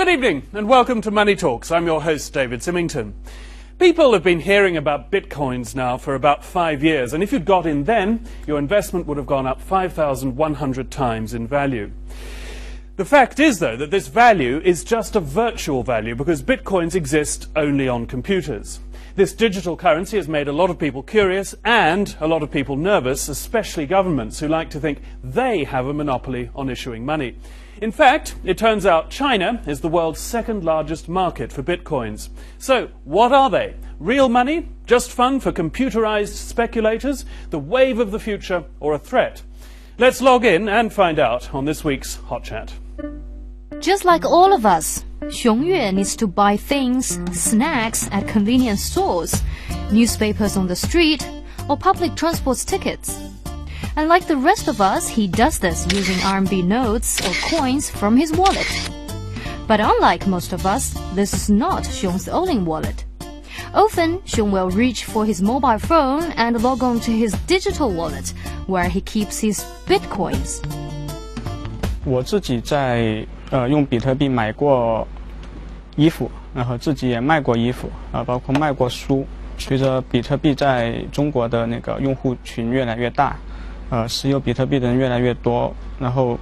Good evening and welcome to Money Talks. I'm your host, David Symington. People have been hearing about bitcoins now for about 5 years, and if you'd got in then, your investment would have gone up 5,100 times in value. The fact is, though, that this value is just a virtual value because bitcoins exist only on computers. This digital currency has made a lot of people curious and a lot of people nervous, especially governments who like to think they have a monopoly on issuing money. In fact, it turns out China is the world's second largest market for bitcoins. So, what are they? Real money? Just fun for computerized speculators? The wave of the future? Or a threat? Let's log in and find out on this week's Hot Chat. Just like all of us, Xiong needs to buy things, snacks at convenience stores, newspapers on the street, or public transport tickets. And like the rest of us, he does this using RMB notes or coins from his wallet. But unlike most of us, this is not Xiong's only wallet. Often, Xiong will reach for his mobile phone and log on to his digital wallet, where he keeps his bitcoins. 我自己在用比特币买过衣服，然后自己也卖过衣服包括卖过书。随着比特币在中国的那个用户群越来越大，持有比特币的人越来越多，然后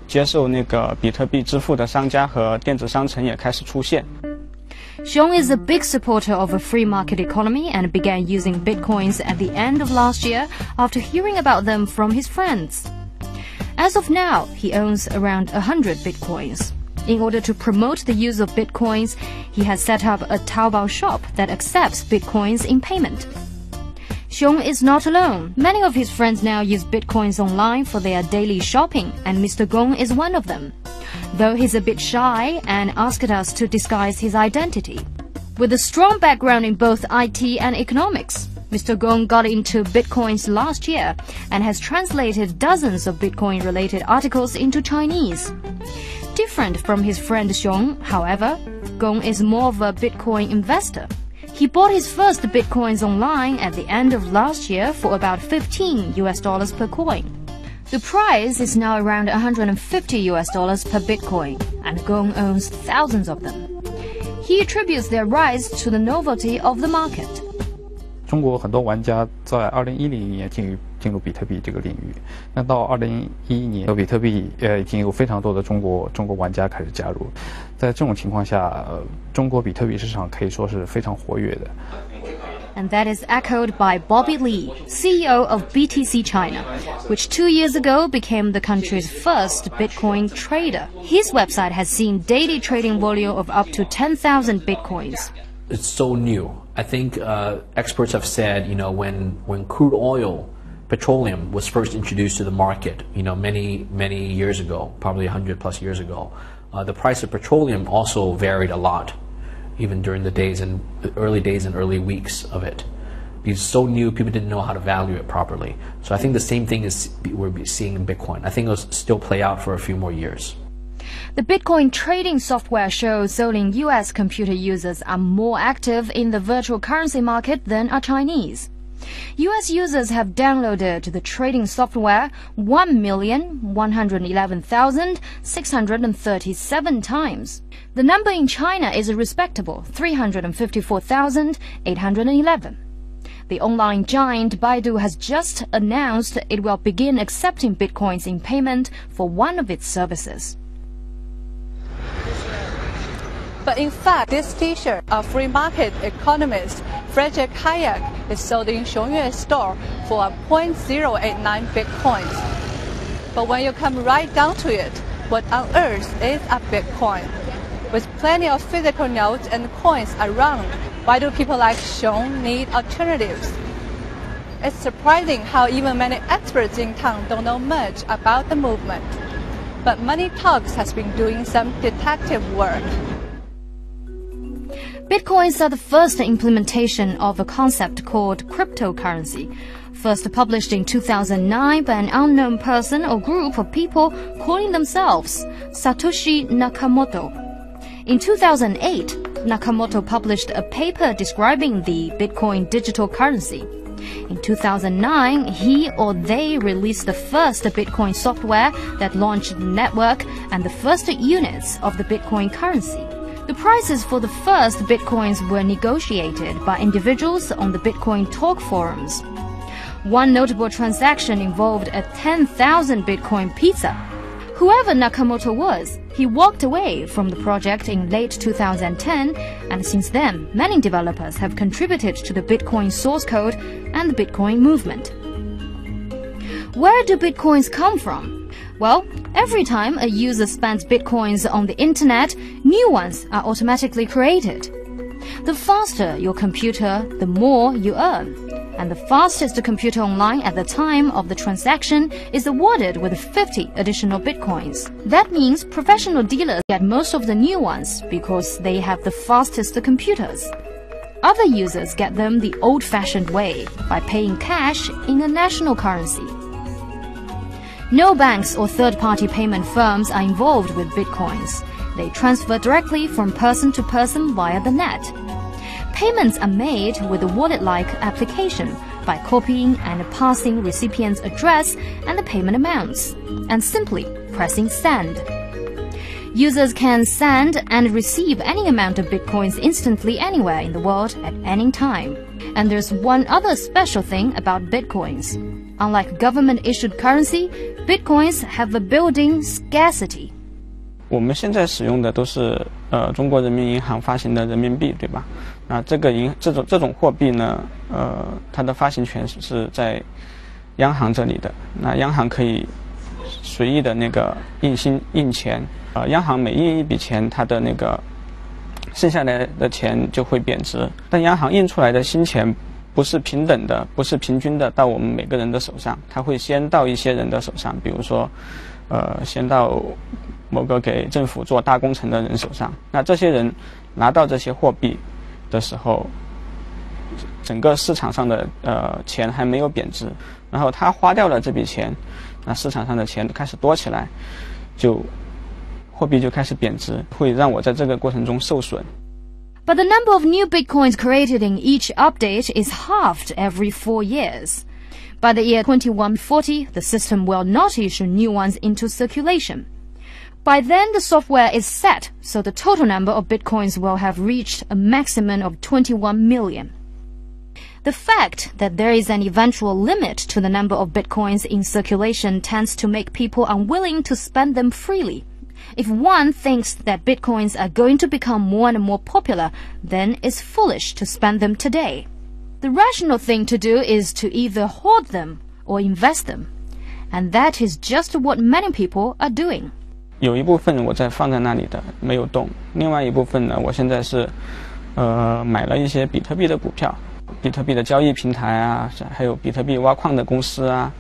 接受那个比特币支付的商家和电子商城也开始出现。Xiong is a big supporter of a free market economy and began using bitcoins at the end of last year after hearing about them from his friends. As of now, he owns around 100 bitcoins. In order to promote the use of bitcoins, he has set up a Taobao shop that accepts bitcoins in payment. Xiong is not alone. Many of his friends now use bitcoins online for their daily shopping, and Mr. Gong is one of them. Though he's a bit shy and asked us to disguise his identity. With a strong background in both IT and economics, Mr. Gong got into bitcoins last year and has translated dozens of bitcoin-related articles into Chinese. Different from his friend Xiong, however, Gong is more of a bitcoin investor. He bought his first bitcoins online at the end of last year for about $15 per coin. The price is now around $150 per bitcoin, and Gong owns thousands of them. He attributes their rise to the novelty of the market. 中国很多玩家在2010年进入比特币这个领域，那到2011年，比特币已经有非常多的中国玩家开始加入。在这种情况下，中国比特币市场可以说是非常活跃的。And that is echoed by Bobby Lee, CEO of BTC China, which 2 years ago became the country's first Bitcoin trader. His website has seen daily trading volume of up to 10,000 Bitcoins. It's so new. I think experts have said, when crude oil, petroleum was first introduced to the market, many years ago, probably 100 plus years ago, the price of petroleum also varied a lot, even during the early days and early weeks of it. Because it's so new, people didn't know how to value it properly. So I think the same thing we're seeing in Bitcoin. I think it'll still play out for a few more years. The Bitcoin trading software shows only US computer users are more active in the virtual currency market than are Chinese. US users have downloaded the trading software 1,111,637 times. The number in China is a respectable 354,811. The online giant Baidu has just announced it will begin accepting bitcoins in payment for one of its services. But in fact, this t-shirt of free market economist Frederick Hayek is sold in Xiong store for 0.089 bitcoins. But when you come right down to it, what on earth is a bitcoin? With plenty of physical notes and coins around, why do people like Xiong need alternatives? It's surprising how even many experts in town don't know much about the movement. But Money Talks has been doing some detective work. Bitcoins are the first implementation of a concept called cryptocurrency, first published in 2009 by an unknown person or group of people calling themselves Satoshi Nakamoto. In 2008, Nakamoto published a paper describing the Bitcoin digital currency. In 2009, he or they released the first Bitcoin software that launched the network and the first units of the Bitcoin currency. The prices for the first Bitcoins were negotiated by individuals on the Bitcoin talk forums. One notable transaction involved a 10,000 Bitcoin pizza. Whoever Nakamoto was, he walked away from the project in late 2010, and since then, many developers have contributed to the Bitcoin source code and the Bitcoin movement. Where do Bitcoins come from? Well, every time a user spends Bitcoins on the internet, new ones are automatically created. The faster your computer, the more you earn. And the fastest computer online at the time of the transaction is awarded with 50 additional Bitcoins. That means professional dealers get most of the new ones because they have the fastest computers. Other users get them the old-fashioned way, by paying cash in a national currency. No banks or third-party payment firms are involved with Bitcoins. They transfer directly from person to person via the net. Payments are made with a wallet-like application by copying and passing recipient's address and the payment amounts, and simply pressing send. Users can send and receive any amount of Bitcoins instantly anywhere in the world at any time. And there's one other special thing about Bitcoins. Unlike government-issued currency, Bitcoins have a built-in scarcity. 我们现在使用的都是中国人民银行发行的人民币，对吧？那这种货币呢，它的发行权是在央行这里的。那央行可以随意的那个印钱，央行每印一笔钱，它的那个剩下来的钱就会贬值。但央行印出来的新钱不是平等的，不是平均的到我们每个人的手上，它会先到一些人的手上，比如说，先到某个给政府做大工程的人手上。那这些人拿到这些货币的时候，整个市场上的钱还没有贬值，然后他花掉了这笔钱，那市场上的钱开始多起来，货币就开始贬值，会让我在这个过程中受损。But the number of new Bitcoins created in each update is halved every 4 years. By the year 2140, the system will not issue new ones into circulation. By then, the software is set, so the total number of Bitcoins will have reached a maximum of 21 million. The fact that there is an eventual limit to the number of Bitcoins in circulation tends to make people unwilling to spend them freely. If one thinks that Bitcoins are going to become more and more popular, then it's foolish to spend them today. The rational thing to do is to either hoard them or invest them. And that is just what many people are doing. 有一部分我在放在那里的没有动，另外一部分呢，我现在是买了一些比特币的股票，比特币的交易平台啊，还有比特币挖矿的公司啊，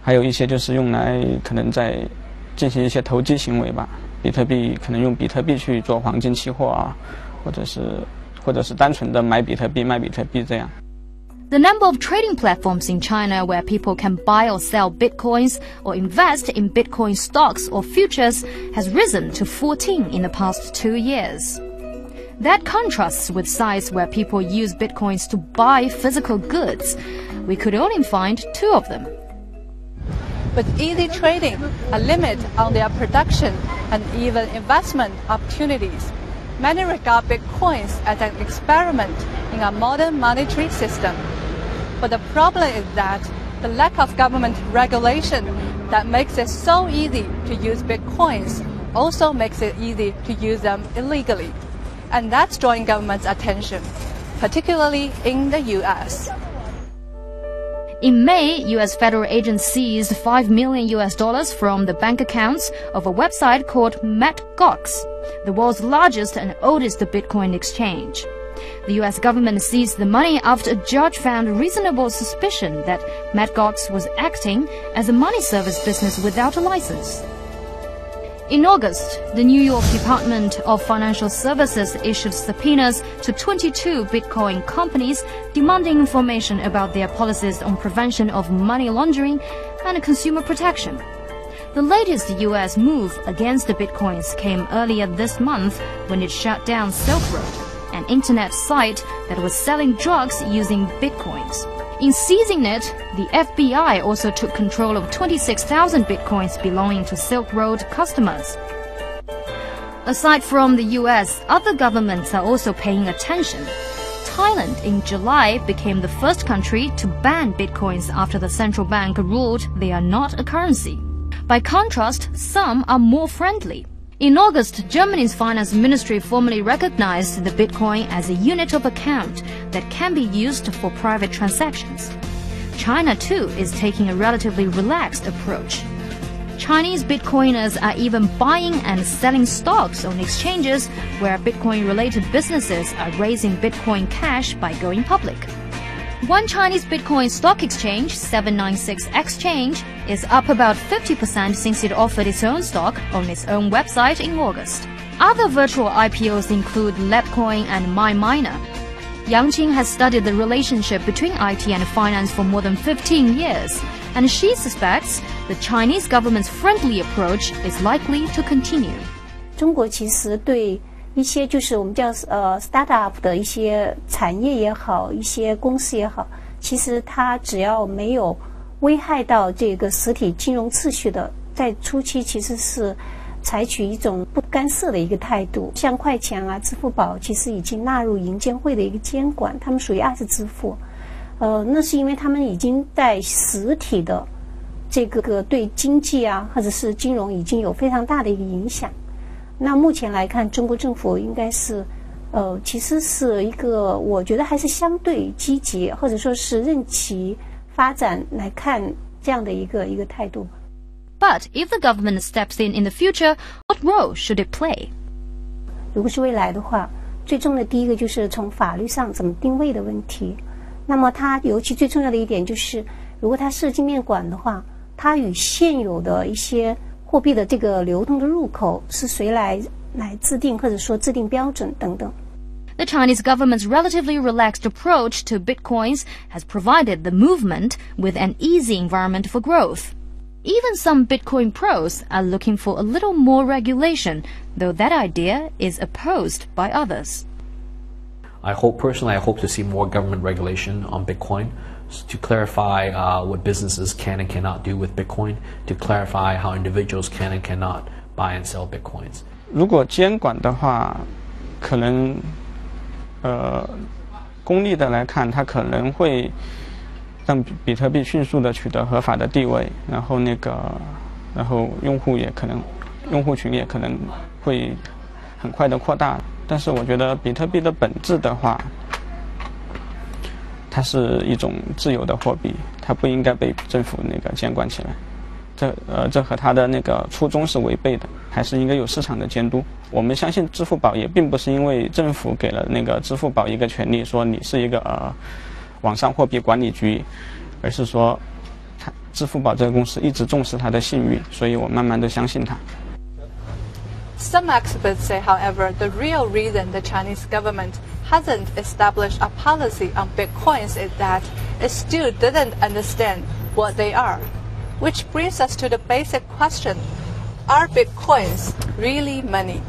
还有一些就是用来可能在进行一些投机行为吧。比特币可能用比特币去做黄金期货啊，或者是单纯的买比特币卖比特币这样。The number of trading platforms in China where people can buy or sell Bitcoins or invest in Bitcoin stocks or futures has risen to 14 in the past 2 years. That contrasts with sites where people use Bitcoins to buy physical goods. We could only find 2 of them. With easy trading, a limit on their production, and even investment opportunities, many regard Bitcoins as an experiment in a modern monetary system. But the problem is that the lack of government regulation that makes it so easy to use Bitcoins also makes it easy to use them illegally. And that's drawing government's attention, particularly in the US. In May, U.S. federal agents seized $5 million from the bank accounts of a website called Mt. Gox, the world's largest and oldest Bitcoin exchange. The U.S. government seized the money after a judge found reasonable suspicion that Mt. Gox was acting as a money service business without a license. In August, the New York Department of Financial Services issued subpoenas to 22 Bitcoin companies demanding information about their policies on prevention of money laundering and consumer protection. The latest U.S. move against the Bitcoins came earlier this month when it shut down Silk Road, an internet site that was selling drugs using Bitcoins. In seizing it, the FBI also took control of 26,000 bitcoins belonging to Silk Road customers. Aside from the US, other governments are also paying attention. Thailand in July became the first country to ban bitcoins after the central bank ruled they are not a currency. By contrast, some are more friendly. In August, Germany's finance ministry formally recognized the bitcoin as a unit of account that can be used for private transactions. China, too, is taking a relatively relaxed approach. Chinese bitcoiners are even buying and selling stocks on exchanges where bitcoin-related businesses are raising bitcoin cash by going public. One Chinese Bitcoin stock exchange, 796 Exchange, is up about 50% since it offered its own stock on its own website in August. Other virtual IPOs include Labcoin and MyMiner. Yang Qing has studied the relationship between IT and finance for more than 15 years, and she suspects the Chinese government's friendly approach is likely to continue. 中国其实对一些就是我们叫startup 的一些产业也好，一些公司也好，其实它只要没有危害到这个实体金融秩序的，在初期其实是采取一种不干涉的一个态度。像快钱啊、支付宝其实已经纳入银监会的一个监管，他们属于二次支付。那是因为他们已经在实体的这个对经济啊或者是金融已经有非常大的一个影响。那目前来看，中国政府应该是，其实是一个我觉得还是相对积极，或者说是任其发展来看这样的一个态度。But if the government steps in the future, what role should it play? 如果是未来的话，最重要的第一个就是从法律上怎么定位的问题。那么它尤其最重要的一点就是，如果它设境面管的话，它与现有的一些货币的这个流通的入口是谁来制定，或者说制定标准等等。The Chinese government's relatively relaxed approach to bitcoins has provided the movement with an easy environment for growth. Even some Bitcoin pros are looking for a little more regulation, though that idea is opposed by others. Personally, I hope to see more government regulation on Bitcoin to clarify what businesses can and cannot do with Bitcoin, to clarify how individuals can and cannot buy and sell Bitcoins. 如果监管的话，可能功利的来看，它可能会让比特币迅速的取得合法的地位，然后用户群也可能会很快的扩大。但是我觉得比特币的本质的话，它是一种自由的货币，它不应该被政府监管起来。这和它的初衷是违背的，还是应该有市场的监督。我们相信支付宝也并不是因为政府给了支付宝一个权利，说你是一个网上货币管理局，而是说支付宝这个公司一直重视它的信誉，所以我慢慢的相信它。Some experts say, however, the real reason the Chinese government hasn't established a policy on bitcoins is that it still doesn't understand what they are. Which brings us to the basic question, are bitcoins really money?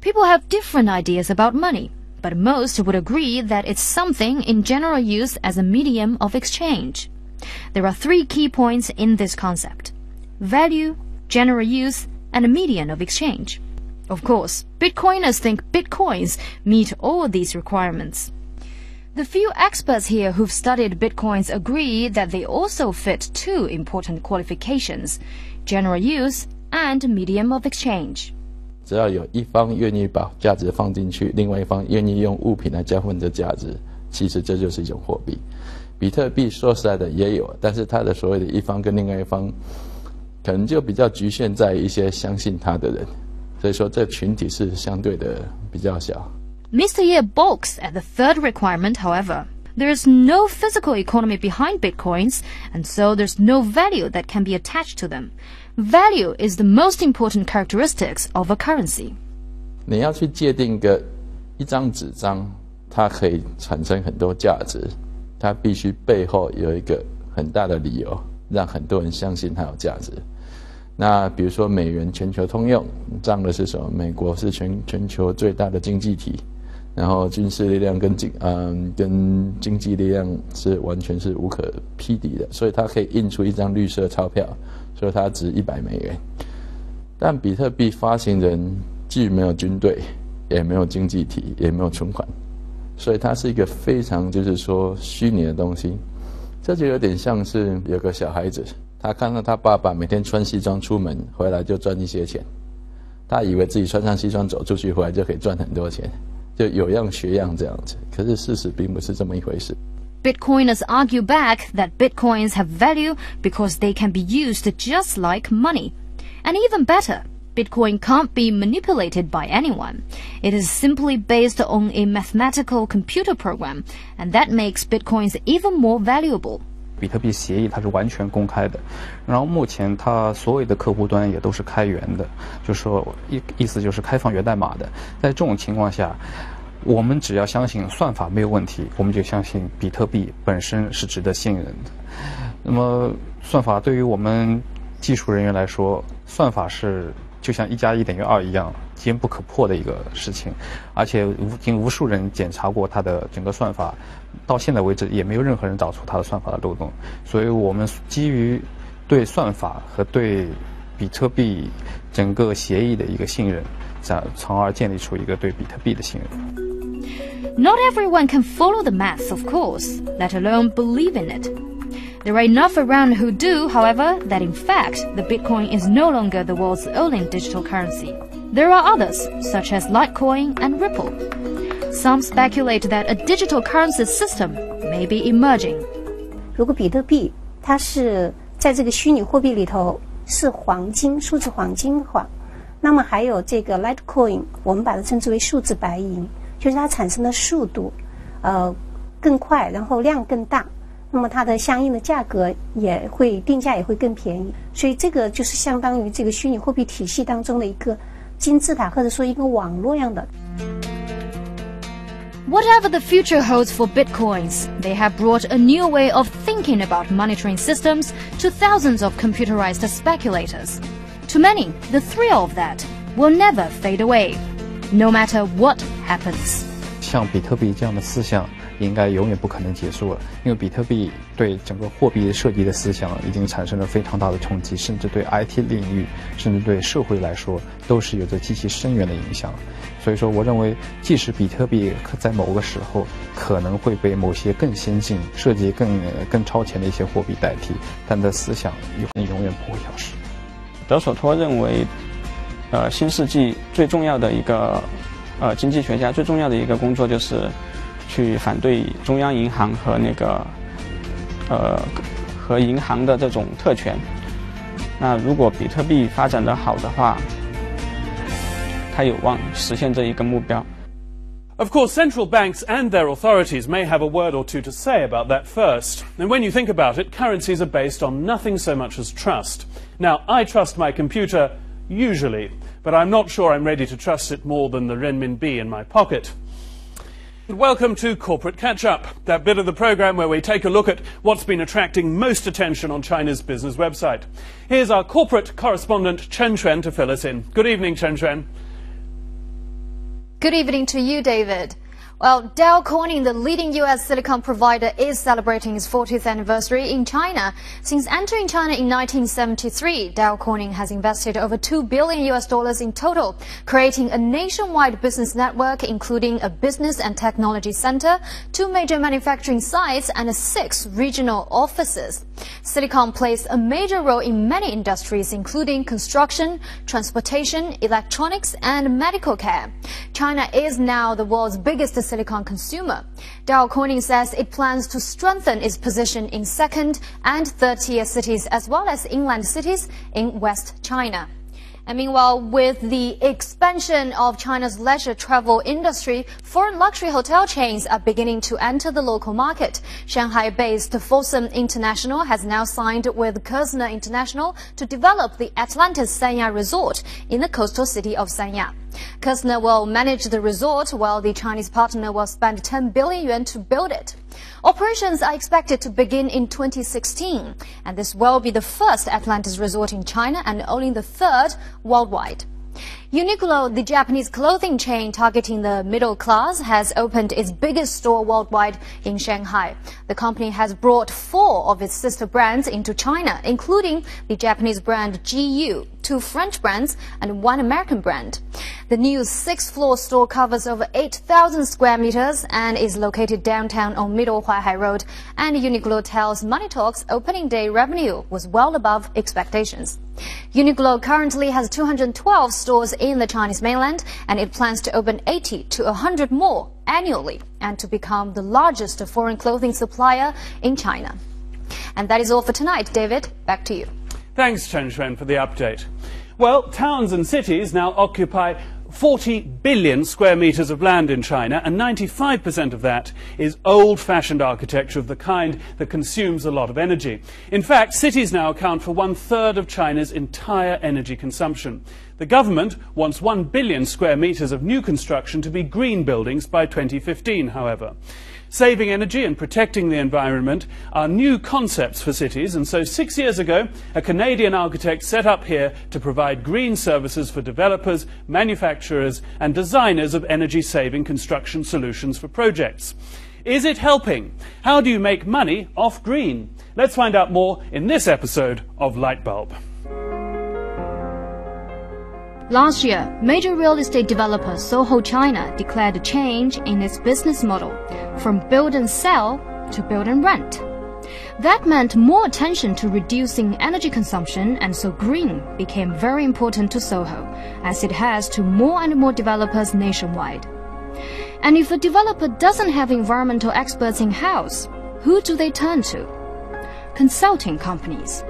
People have different ideas about money, but most would agree that it's something in general use as a medium of exchange. There are three key points in this concept: value, general use, and a medium of exchange. Of course, Bitcoiners think Bitcoins meet all these requirements. The few experts here who've studied Bitcoins agree that they also fit two important qualifications: general use and medium of exchange. 只要有一方愿意把价值放进去，另外一方愿意用物品来交换这价值，其实这就是一种货币。比特币说实在的也有，但是它的所谓的一方跟另外一方，可能就比较局限在一些相信它的人，所以说这群体是相对的比较小。Mr. Ye balks at the third requirement, however. There is no physical economy behind Bitcoins, and so there's no value that can be attached to them. Value is the most important characteristics of a currency. 你要去界定一张纸张，它可以产生很多价值，它必须背后有一个很大的理由，让很多人相信它有价值。那比如说美元全球通用，仗的是什么？美国是全球最大的经济体，然后军事力量跟经济力量是完全是无可匹敌的，所以它可以印出一张绿色钞票，所以它值$100。但比特币发行人既没有军队，也没有经济体，也没有存款，所以它是一个非常就是说虚拟的东西。这就有点像是有个小孩子，他看到他爸爸每天穿西装出门，回来就赚一些钱，他以为自己穿上西装走出去，回来就可以赚很多钱。就有样学样这样子，可是事实并不是这么一回事。Bitcoiners argue back that Bitcoins have value because they can be used just like money. And even better, Bitcoin can't be manipulated by anyone. It is simply based on a mathematical computer program, and that makes Bitcoins even more valuable. 比特币协议它是完全公开的，然后目前它所有的客户端也都是开源的，就是说意思就是开放源代码的。在这种情况下，我们只要相信算法没有问题，我们就相信比特币本身是值得信任的。那么算法对于我们技术人员来说，算法是就像1+1=2一样坚不可破的一个事情，而且已经无数人检查过它的整个算法，到现在为止也没有任何人找出它的算法的漏洞。所以我们基于对算法和对比特币整个协议的一个信任，从而建立出一个对比特币的信任。Not everyone can follow the math, of course, let alone believe in it. There are enough around who do, however, that in fact, the Bitcoin is no longer the world's only digital currency. There are others, such as Litecoin and Ripple. Some speculate that a digital currency system may be emerging. 如果比特币它是在这个虚拟货币里头是黄金，数字黄金的话，那么还有这个 Litecoin， 我们把它称之为数字白银，就是它产生的速度更快，然后量更大，那么它的相应的价格也会定价也会更便宜，所以这个就是相当于这个虚拟货币体系当中的一个金字塔，或者说一个网络样的。Whatever the future holds for Bitcoins, they have brought a new way of thinking about monitoring systems to thousands of computerized speculators. To many, the thrill of that will never fade away, no matter what happens. 像比特币这样的思想应该永远不可能结束了，因为比特币对整个货币设计的思想已经产生了非常大的冲击，甚至对 IT 领域，甚至对社会来说都是有着极其深远的影响。所以说我认为即使比特币在某个时候可能会被某些更先进、设计更超前的一些货币代替，但的思想永远不会消失。德索托认为新世纪最重要的一个经济学家最重要的一个工作就是去反对中央银行和和银行的这种特权。那如果比特币发展得好的话，它有望实现这一个目标。Of course, central banks and their authorities may have a word or two to say about that first. And when you think about it, currencies are based on nothing so much as trust. Now, I trust my computer, usually, but I'm not sure I'm ready to trust it more than the renminbi in my pocket. Welcome to Corporate Catch-Up, that bit of the programme where we take a look at what's been attracting most attention on China's business website. Here's our corporate correspondent Chen Xuan to fill us in. Good evening, Chen Xuan. Good evening to you, David. Well, Dow Corning, the leading U.S. silicon provider, is celebrating its 40th anniversary in China. Since entering China in 1973, Dow Corning has invested over $2 billion in total, creating a nationwide business network, including a business and technology center, 2 major manufacturing sites, and 6 regional offices. Silicon plays a major role in many industries, including construction, transportation, electronics, and medical care. China is now the world's biggest silicon consumer. Dow Corning says it plans to strengthen its position in second and third-tier cities as well as inland cities in West China. And meanwhile, with the expansion of China's leisure travel industry, foreign luxury hotel chains are beginning to enter the local market. Shanghai-based Fosun International has now signed with Kerzner International to develop the Atlantis Sanya Resort in the coastal city of Sanya. Kerzner will manage the resort while the Chinese partner will spend 10 billion yuan to build it. Operations are expected to begin in 2016, and this will be the first Atlantis resort in China and only the third worldwide. Uniqlo, the Japanese clothing chain targeting the middle class, has opened its biggest store worldwide in Shanghai. The company has brought 4 of its sister brands into China, including the Japanese brand GU, 2 French brands, and 1 American brand. The new 6th-floor store covers over 8,000 square meters and is located downtown on Middle Huaihai Road. And Uniqlo tells Money Talks opening day revenue was well above expectations. Uniqlo currently has 212 stores in the Chinese mainland, and it plans to open 80 to 100 more annually and to become the largest foreign clothing supplier in China. And that is all for tonight. David, back to you. Thanks, Chen Xuan, for the update. Well, towns and cities now occupy 40 billion square meters of land in China, and 95% of that is old-fashioned architecture of the kind that consumes a lot of energy. In fact, cities now account for 1/3 of China's entire energy consumption. The government wants 1 billion square meters of new construction to be green buildings by 2015, however. Saving energy and protecting the environment are new concepts for cities, and so 6 years ago, a Canadian architect set up here to provide green services for developers, manufacturers and designers of energy-saving construction solutions for projects. Is it helping? How do you make money off green? Let's find out more in this episode of Lightbulb. Last year, major real estate developer Soho China declared a change in its business model from build and sell to build and rent. That meant more attention to reducing energy consumption, and so green became very important to Soho, as it has to more and more developers nationwide. And if a developer doesn't have environmental experts in-house, who do they turn to? Consulting companies.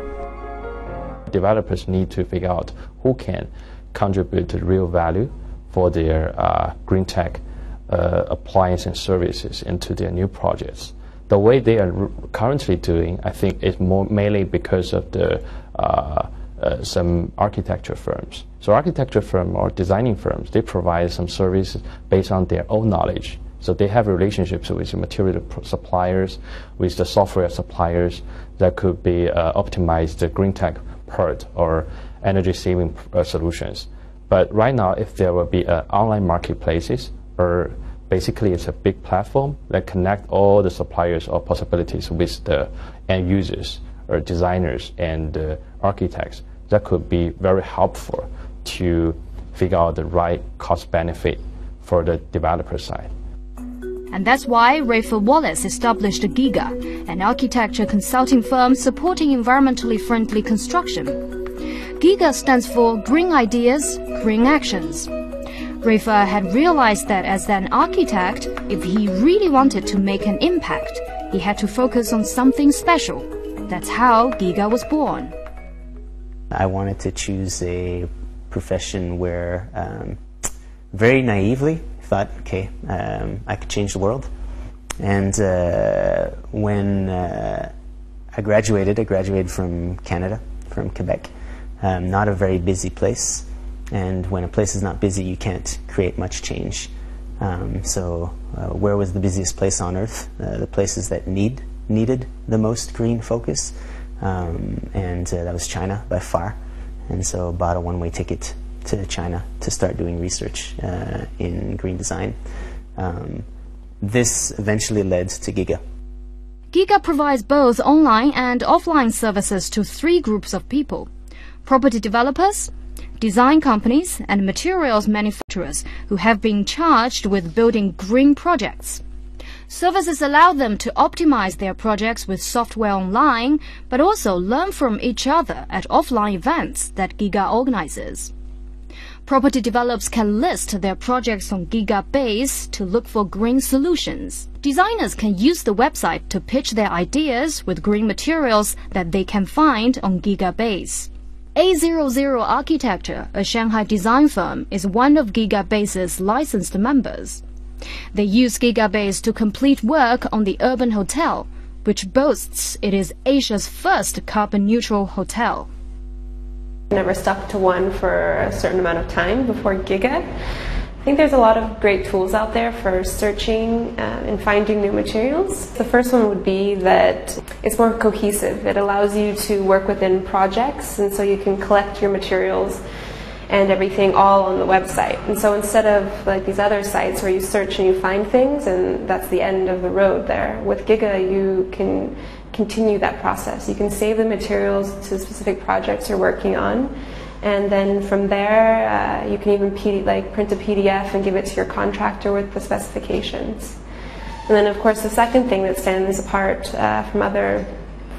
Developers need to figure out who can contribute to real value for their green tech appliance and services into their new projects. The way they are currently doing, I think, is mainly because of the some architecture firms. So architecture firms or designing firms, they provide some services based on their own knowledge. So they have relationships with the material suppliers, with the software suppliers that could be optimize the green tech part or energy saving solutions. But right now, if there will be online marketplaces, or basically it's a big platform that connect all the suppliers or possibilities with the end users or designers and architects, that could be very helpful to figure out the right cost benefit for the developer side. And that's why Rafer Wallace established Giga, an architecture consulting firm supporting environmentally friendly construction. Giga stands for Green Ideas, Green Actions. Rafer had realized that as an architect, if he really wanted to make an impact, he had to focus on something special. That's how Giga was born. I wanted to choose a profession where, very naively, thought, okay, I could change the world. And when I graduated from Canada, from Quebec. Not a very busy place, and when a place is not busy, you can't create much change. So where was the busiest place on earth? The places that needed the most green focus, and that was China by far. And so bought a one-way ticket to China to start doing research in green design. This eventually led to Giga. Giga provides both online and offline services to 3 groups of people: property developers, design companies, and materials manufacturers who have been charged with building green projects. Services allow them to optimize their projects with software online, but also learn from each other at offline events that Giga organizes. Property developers can list their projects on Giga Base to look for green solutions. Designers can use the website to pitch their ideas with green materials that they can find on Giga Base. A00 Architecture, a Shanghai design firm, is one of Giga Base's licensed members. They use Giga Base to complete work on the Urban Hotel, which boasts it is Asia's first carbon-neutral hotel. I never stuck to one for a certain amount of time before Giga. I think there's a lot of great tools out there for searching and finding new materials. The first one would be that it's more cohesive. It allows you to work within projects, and so you can collect your materials and everything all on the website. And so instead of like these other sites where you search and you find things and that's the end of the road there, with Giga you can continue that process. You can save the materials to specific projects you're working on, and then from there you can even print a PDF and give it to your contractor with the specifications. And then of course the second thing that stands apart from other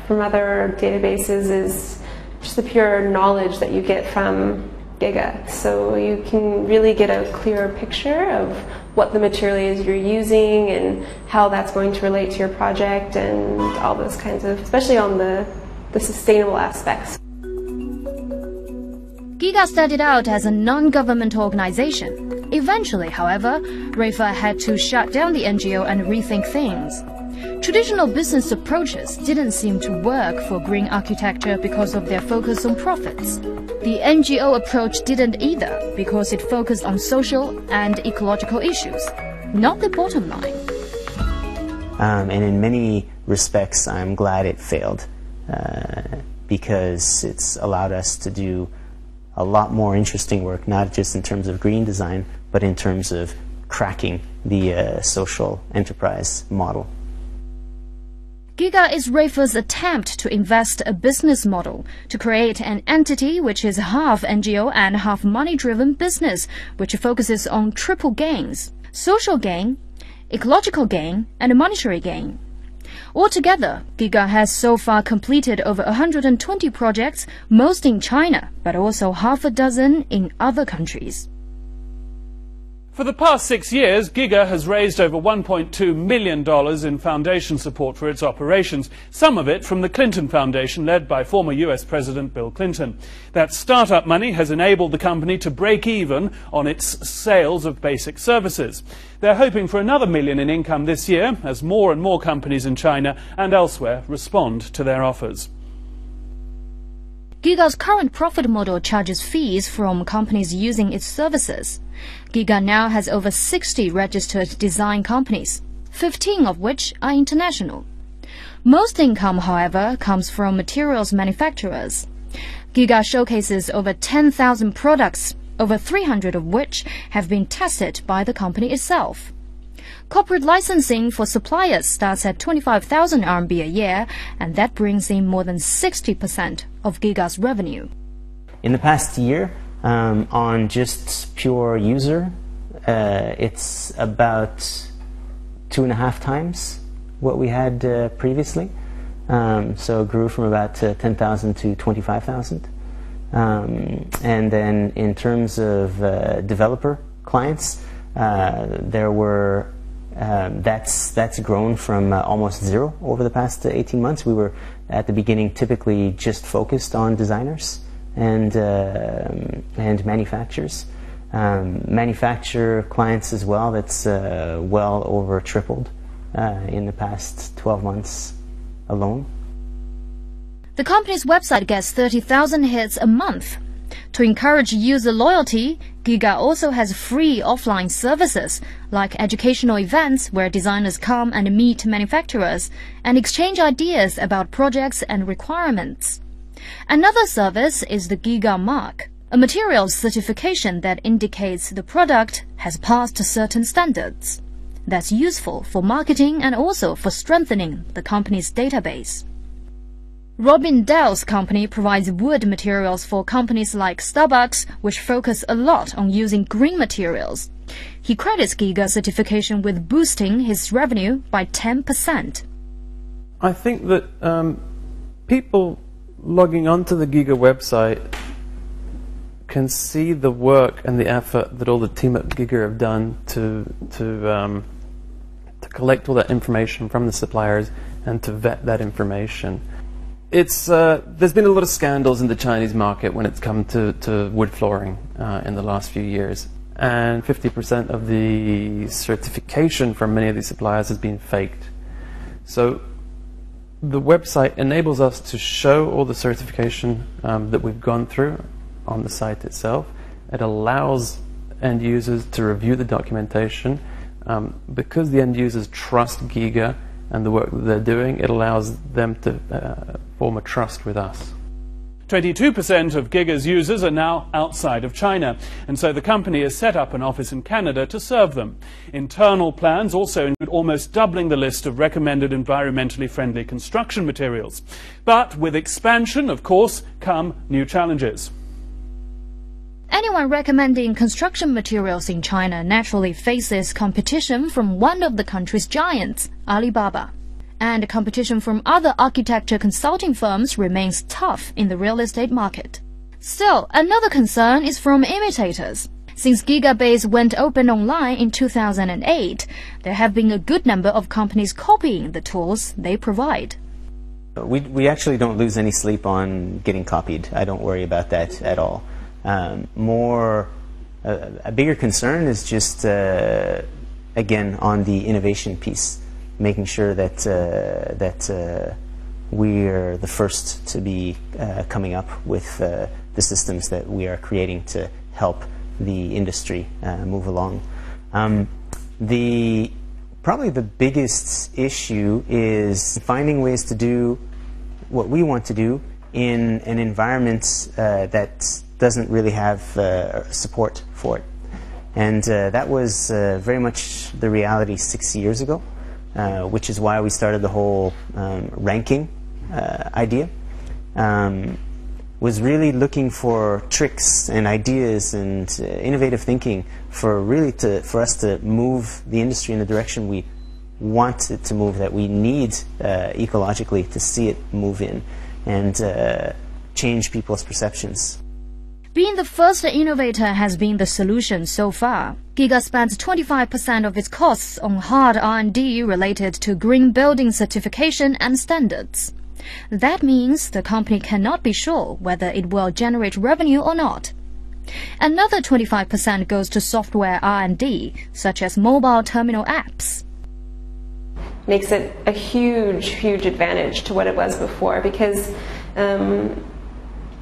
databases is just the pure knowledge that you get from Giga. So you can really get a clearer picture of what the material is you're using and how that's going to relate to your project and all those kinds of, especially on the sustainable aspects. Giga started out as a non-governmental organization. Eventually, however, Rafer had to shut down the NGO and rethink things. Traditional business approaches didn't seem to work for green architecture because of their focus on profits. The NGO approach didn't either because it focused on social and ecological issues, not the bottom line. And in many respects, I'm glad it failed because it's allowed us to do a lot more interesting work, not just in terms of green design, but in terms of cracking the social enterprise model. Giga is Rafer's attempt to invest a business model to create an entity which is half NGO and half money-driven business, which focuses on triple gains: social gain, ecological gain, and monetary gain. Altogether, Giga has so far completed over 120 projects, most in China, but also half a dozen in other countries. For the past 6 years, Giga has raised over $1.2 million in foundation support for its operations, some of it from the Clinton Foundation, led by former US President Bill Clinton. That startup money has enabled the company to break even on its sales of basic services. They're hoping for another $1 million in income this year, as more and more companies in China and elsewhere respond to their offers. Giga's current profit model charges fees from companies using its services. Giga now has over 60 registered design companies, 15 of which are international. Most income, however, comes from materials manufacturers. Giga showcases over 10,000 products, over 300 of which have been tested by the company itself. Corporate licensing for suppliers starts at 25,000 RMB a year, and that brings in more than 60% of Giga's revenue. In the past year, on just pure user, it's about 2.5 times what we had previously. So it grew from about 10,000 to 25,000. And then in terms of developer clients, that's grown from almost zero over the past 18 months. We were at the beginning typically just focused on designers and manufacturers. Manufacturer clients as well, that's well over tripled in the past 12 months alone. The company's website gets 30,000 hits a month. To encourage user loyalty, Giga also has free offline services like educational events where designers come and meet manufacturers and exchange ideas about projects and requirements. Another service is the Giga Mark, a materials certification that indicates the product has passed certain standards. That's useful for marketing and also for strengthening the company's database. Robin Dell's company provides wood materials for companies like Starbucks, which focus a lot on using green materials. He credits Giga certification with boosting his revenue by 10%. I think that people logging onto the Giga website can see the work and the effort that all the team at Giga have done to collect all that information from the suppliers and to vet that information. There's been a lot of scandals in the Chinese market when it's come to wood flooring in the last few years, and 50% of the certification from many of these suppliers has been faked. So the website enables us to show all the certification that we've gone through on the site itself. It allows end users to review the documentation. Because the end users trust Giga and the work that they're doing, it allows them to form a trust with us. 22% of Giga's users are now outside of China, and so the company has set up an office in Canada to serve them. Internal plans also include almost doubling the list of recommended environmentally friendly construction materials. But with expansion, of course, come new challenges. Anyone recommending construction materials in China naturally faces competition from one of the country's giants, Alibaba. And competition from other architecture consulting firms remains tough in the real estate market. Still, another concern is from imitators. Since Gigabase went open online in 2008, there have been a good number of companies copying the tools they provide. We actually don't lose any sleep on getting copied. I don't worry about that at all. A bigger concern is just, again, on the innovation piece. Making sure that we are the first to be coming up with the systems that we are creating to help the industry move along. Probably the biggest issue is finding ways to do what we want to do in an environment that doesn't really have support for it. And that was very much the reality 6 years ago. Which is why we started the whole ranking idea. Was really looking for tricks and ideas and innovative thinking for us to move the industry in the direction we want it to move, that we need ecologically to see it move in, and change people's perceptions. Being the first innovator has been the solution so far. Giga spends 25% of its costs on hard R&D related to green building certification and standards. That means the company cannot be sure whether it will generate revenue or not. Another 25% goes to software R&D, such as mobile terminal apps. Makes it a huge advantage to what it was before, because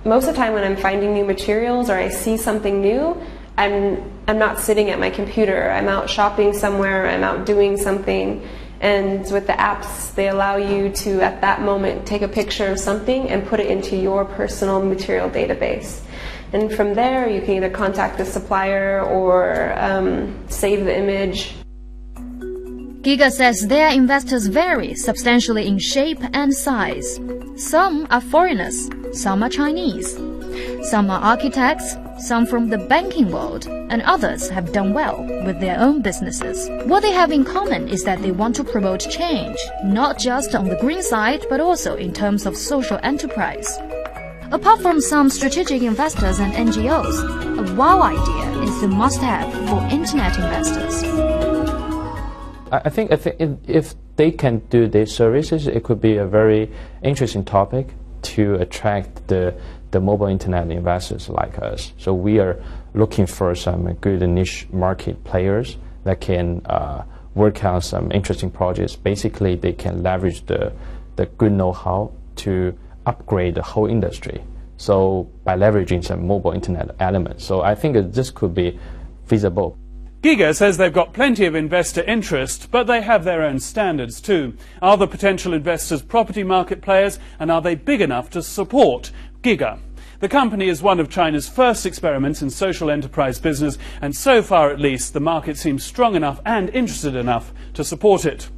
most of the time when I'm finding new materials or I see something new, I'm not sitting at my computer. I'm out shopping somewhere, I'm out doing something. And with the apps, they allow you to, at that moment, take a picture of something and put it into your personal material database. And from there, you can either contact the supplier or save the image. Giga says their investors vary substantially in shape and size. Some are foreigners, some are Chinese, some are architects, some from the banking world, and others have done well with their own businesses. What they have in common is that they want to promote change, not just on the green side, but also in terms of social enterprise. Apart from some strategic investors and NGOs, a wow idea is the must-have for internet investors. I think if they can do these services, it could be a very interesting topic to attract the mobile internet investors like us. So we are looking for some good niche market players that can work on some interesting projects. Basically, they can leverage the good know-how to upgrade the whole industry. So by leveraging some mobile internet elements. So I think this could be feasible. Giga says they've got plenty of investor interest, but they have their own standards too. Are the potential investors property market players, and are they big enough to support Giga? The company is one of China's first experiments in social enterprise business, and so far at least the market seems strong enough and interested enough to support it.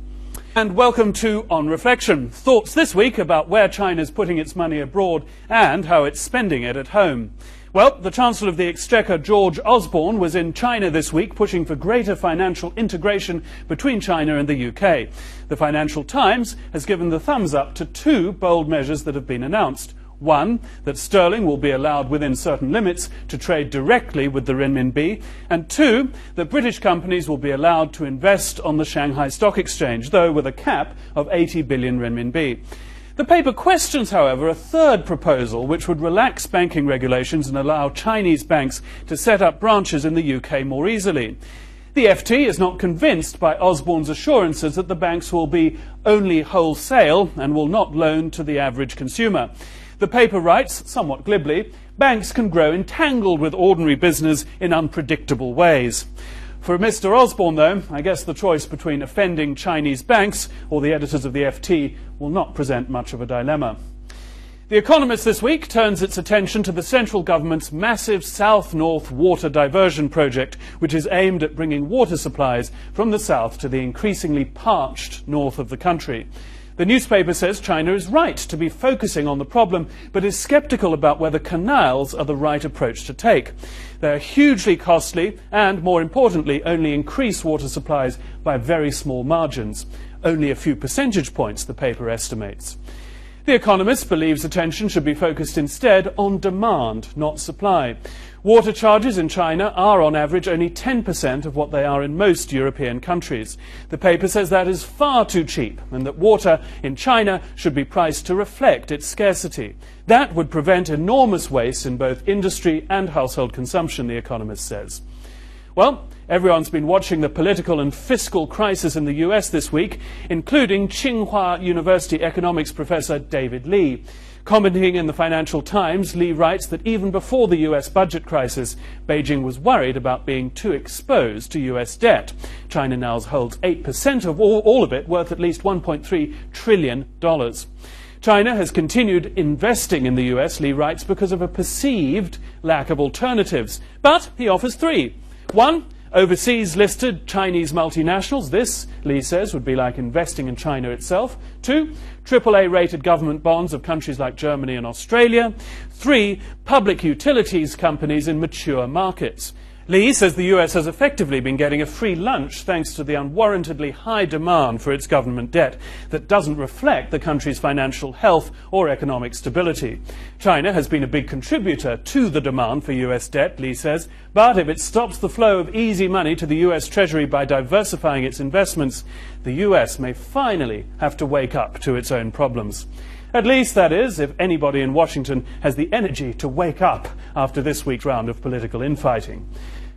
And welcome to On Reflection. Thoughts this week about where China's putting its money abroad and how it's spending it at home. Well, the Chancellor of the Exchequer, George Osborne, was in China this week pushing for greater financial integration between China and the UK. The Financial Times has given the thumbs up to two bold measures that have been announced. One, that sterling will be allowed within certain limits to trade directly with the renminbi, and two, that British companies will be allowed to invest on the Shanghai Stock Exchange, though with a cap of 80 billion renminbi. The paper questions, however, a third proposal which would relax banking regulations and allow Chinese banks to set up branches in the UK more easily. The FT is not convinced by Osborne's assurances that the banks will be only wholesale and will not loan to the average consumer. The paper writes, somewhat glibly, banks can grow entangled with ordinary business in unpredictable ways. For Mr. Osborne, though, I guess the choice between offending Chinese banks or the editors of the FT will not present much of a dilemma. The Economist this week turns its attention to the central government's massive south-north water diversion project, which is aimed at bringing water supplies from the south to the increasingly parched north of the country. The newspaper says China is right to be focusing on the problem, but is sceptical about whether canals are the right approach to take. They're hugely costly and, more importantly, only increase water supplies by very small margins. Only a few percentage points, the paper estimates. The Economist believes attention should be focused instead on demand, not supply. Water charges in China are on average only 10% of what they are in most European countries. The paper says that is far too cheap and that water in China should be priced to reflect its scarcity. That would prevent enormous waste in both industry and household consumption, The Economist says. Well, everyone's been watching the political and fiscal crisis in the US this week, including Tsinghua University economics professor David Lee. Commenting in the Financial Times, Lee writes that even before the US budget crisis, Beijing was worried about being too exposed to US debt. China now holds 8% of all of it, worth at least $1.3 trillion. China has continued investing in the US, Lee writes, because of a perceived lack of alternatives. But he offers three. One, overseas listed Chinese multinationals. This, Lee says, would be like investing in China itself. 2, AAA rated government bonds of countries like Germany and Australia. 3, public utilities companies in mature markets. Lee says the US has effectively been getting a free lunch thanks to the unwarrantedly high demand for its government debt that doesn't reflect the country's financial health or economic stability. China has been a big contributor to the demand for US debt, Lee says, but if it stops the flow of easy money to the US Treasury by diversifying its investments, the US may finally have to wake up to its own problems. At least, that is, if anybody in Washington has the energy to wake up after this week's round of political infighting.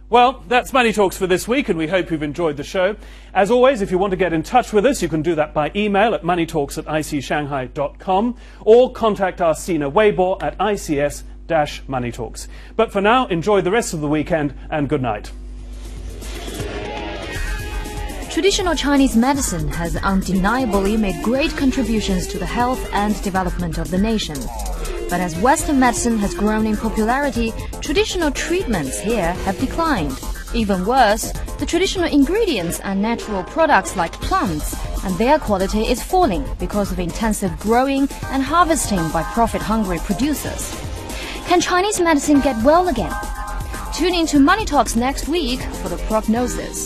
Well, that's Money Talks for this week, and we hope you've enjoyed the show. As always, if you want to get in touch with us, you can do that by email at moneytalks@icshanghai.com or contact our Sina Weibo at ICS-Moneytalks. But for now, enjoy the rest of the weekend and good night. Traditional Chinese medicine has undeniably made great contributions to the health and development of the nation. But as Western medicine has grown in popularity, traditional treatments here have declined. Even worse, the traditional ingredients are natural products like plants, and their quality is falling because of intensive growing and harvesting by profit-hungry producers. Can Chinese medicine get well again? Tune in to Money Talks next week for the prognosis.